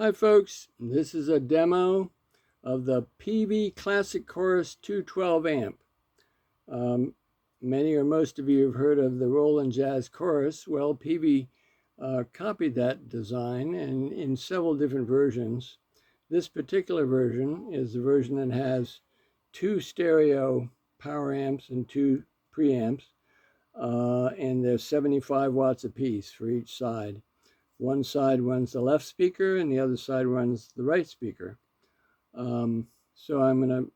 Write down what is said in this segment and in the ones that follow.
Hi folks, this is a demo of the Peavey Classic Chorus 212 amp. Many or most of you have heard of the Roland Jazz Chorus. Well, Peavey copied that design and in several different versions. This particular version is the version that has two stereo power amps and two preamps, and they're 75 watts apiece for each side. One side runs the left speaker and the other side runs the right speaker. So I'm going to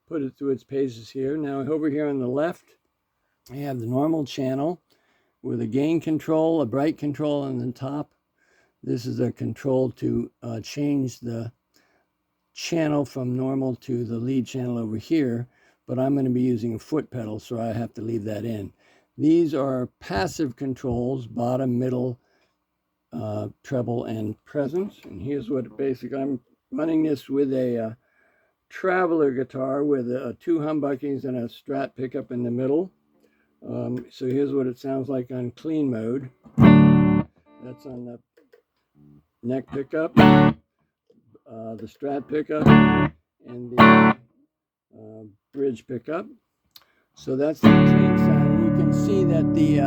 put it through its paces here. Now over here on the left, I have the normal channel with a gain control, a bright control on the top. This is a control to change the channel from normal to the lead channel over here, but I'm going to be using a foot pedal, so I have to leave that in. These are passive controls, bottom, middle, treble, and presence. And here's what basically I'm running this with a traveler guitar with two humbuckings and a Strat pickup in the middle. So here's what it sounds like on clean mode. That's on the neck pickup, the Strat pickup, and the bridge pickup. So that's the clean sound. You can see that the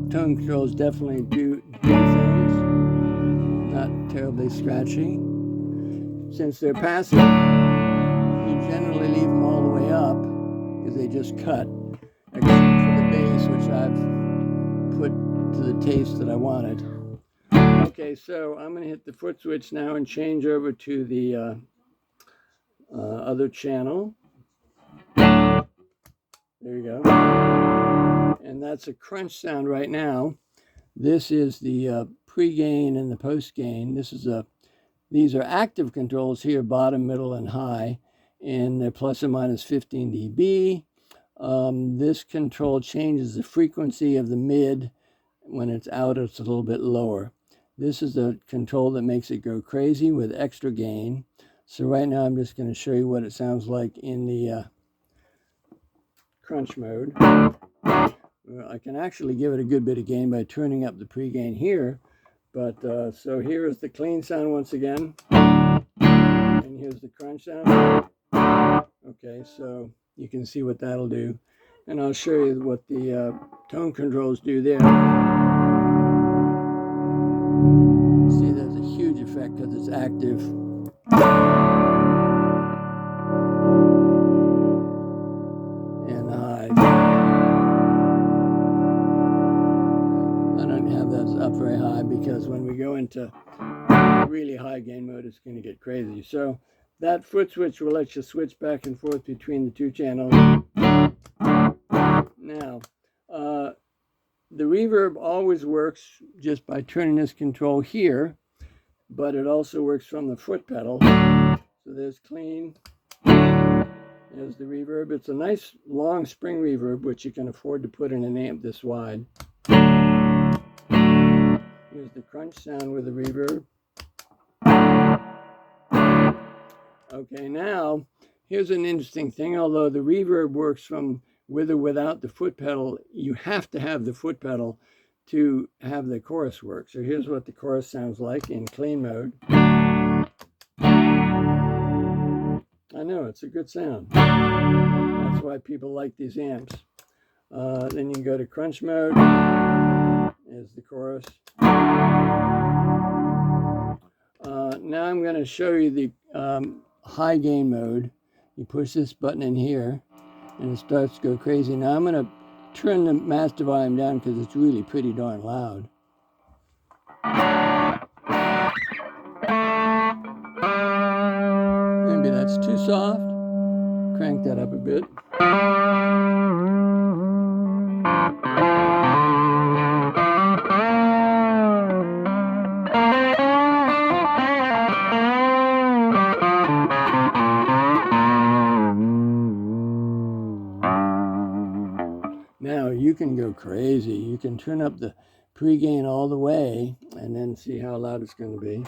tone controls definitely do things, not terribly scratchy. Since they're passive, you generally leave them all the way up because they just cut, except for the bass, which I've put to the taste that I wanted. Okay, so I'm going to hit the foot switch now and change over to the other channel. There you go. And that's a crunch sound right now. This is the pre-gain and the post-gain. These are active controls here, bottom, middle, and high, and they're plus or minus 15 dB. This control changes the frequency of the mid. When it's out, it's a little bit lower. This is the control that makes it go crazy with extra gain. So right now I'm just going to show you what it sounds like in the crunch mode. Well, I can actually give it a good bit of gain by turning up the pre-gain here. But so here is the clean sound once again. And here's the crunch sound. Okay, so you can see what that'll do. And I'll show you what the tone controls do there. See, there's a huge effect because it's active. And the highs. I don't have that up very high because when we go into really high gain mode, it's going to get crazy. So that foot switch will let you switch back and forth between the two channels. Now, the reverb always works just by turning this control here, but it also works from the foot pedal. So there's clean, there's the reverb. It's a nice long spring reverb, which you can afford to put in an amp this wide. Here's the crunch sound with the reverb. Okay, now, here's an interesting thing. Although the reverb works from with or without the foot pedal, you have to have the foot pedal to have the chorus work. So here's what the chorus sounds like in clean mode. I know, it's a good sound. That's why people like these amps. Then you can go to crunch mode. There's the chorus. Now I'm going to show you the high gain mode. You push this button in here and it starts to go crazy. Now I'm going to turn the master volume down because it's really pretty darn loud. Maybe that's too soft. Crank that up a bit. Now you can go crazy. You can turn up the pre-gain all the way and then see how loud it's going to be.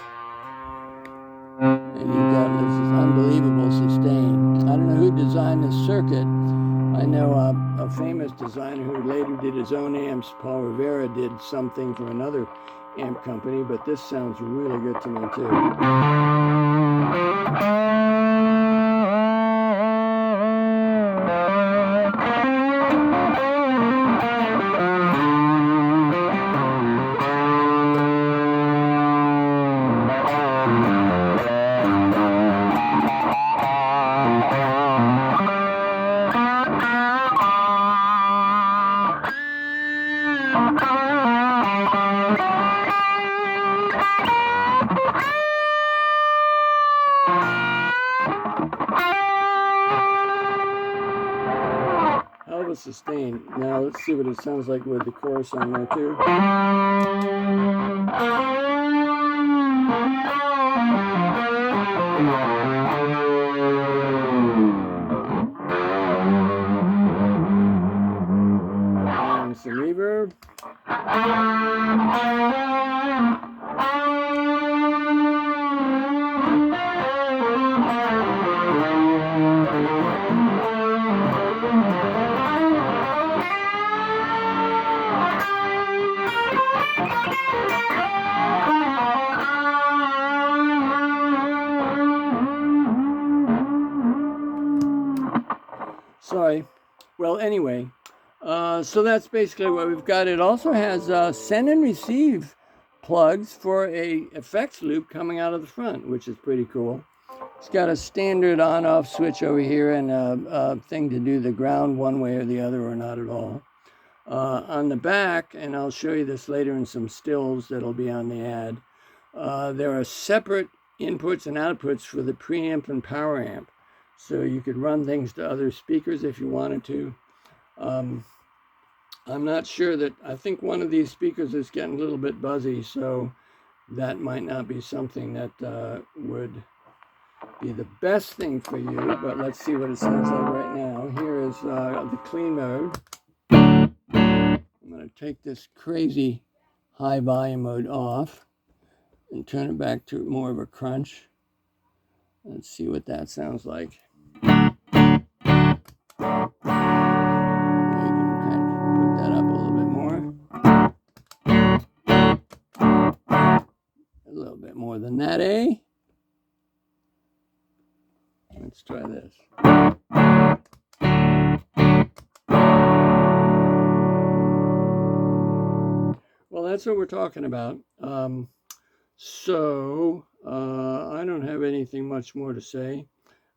And you've got this unbelievable sustain. I don't know who designed this circuit. I know a famous designer who later did his own amps. Paul Rivera did something for another amp company, but this sounds really good to me too. Hell of a sustain. Now let's see what it sounds like with the chorus on there too. And some reverb. Sorry. Well, anyway, so that's basically what we've got. It also has send and receive plugs for a effects loop coming out of the front, which is pretty cool. It's got a standard on-off switch over here and a thing to do the ground one way or the other or not at all. On the back, and I'll show you this later in some stills that'll be on the ad, there are separate inputs and outputs for the preamp and power amp. So you could run things to other speakers if you wanted to. I'm not sure that, I think one of these speakers is getting a little bit buzzy, so that might not be something that would be the best thing for you, but let's see what it sounds like right now. Here is the clean mode. I'm going to take this crazy high volume mode off and turn it back to more of a crunch. Let's see what that sounds like. You can kind of put that up a little bit more. A little bit more than that, eh? Let's try this. Well, that's what we're talking about. I don't have anything much more to say,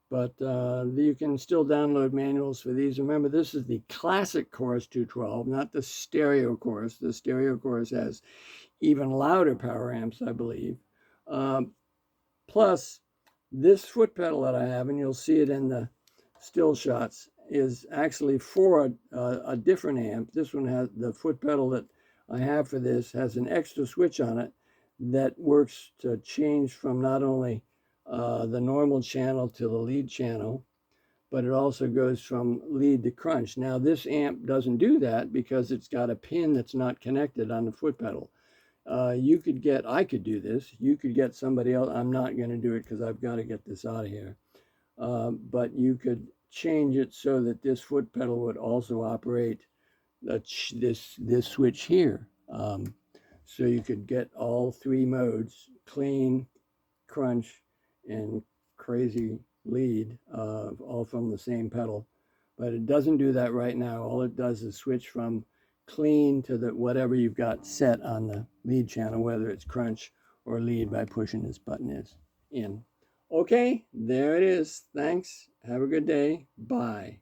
but you can still download manuals for these. Remember, this is the classic Chorus 212, not the stereo Chorus. The stereo Chorus has even louder power amps, I believe. Plus, this foot pedal that I have, and you'll see it in the still shots, is actually for a different amp. This one has the foot pedal that I have for this has an extra switch on it that works to change from not only the normal channel to the lead channel, but it also goes from lead to crunch. Now this amp doesn't do that because it's got a pin that's not connected on the foot pedal. I could do this. You could get somebody else. I'm not going to do it because I've got to get this out of here. But you could change it so that this foot pedal would also operate this switch here. So you could get all three modes, clean, crunch, and crazy lead, all from the same pedal. But it doesn't do that right now. All it does is switch from clean to the whatever you've got set on the lead channel, whether it's crunch or lead, by pushing this button in. Okay, there it is. Thanks. Have a good day. Bye.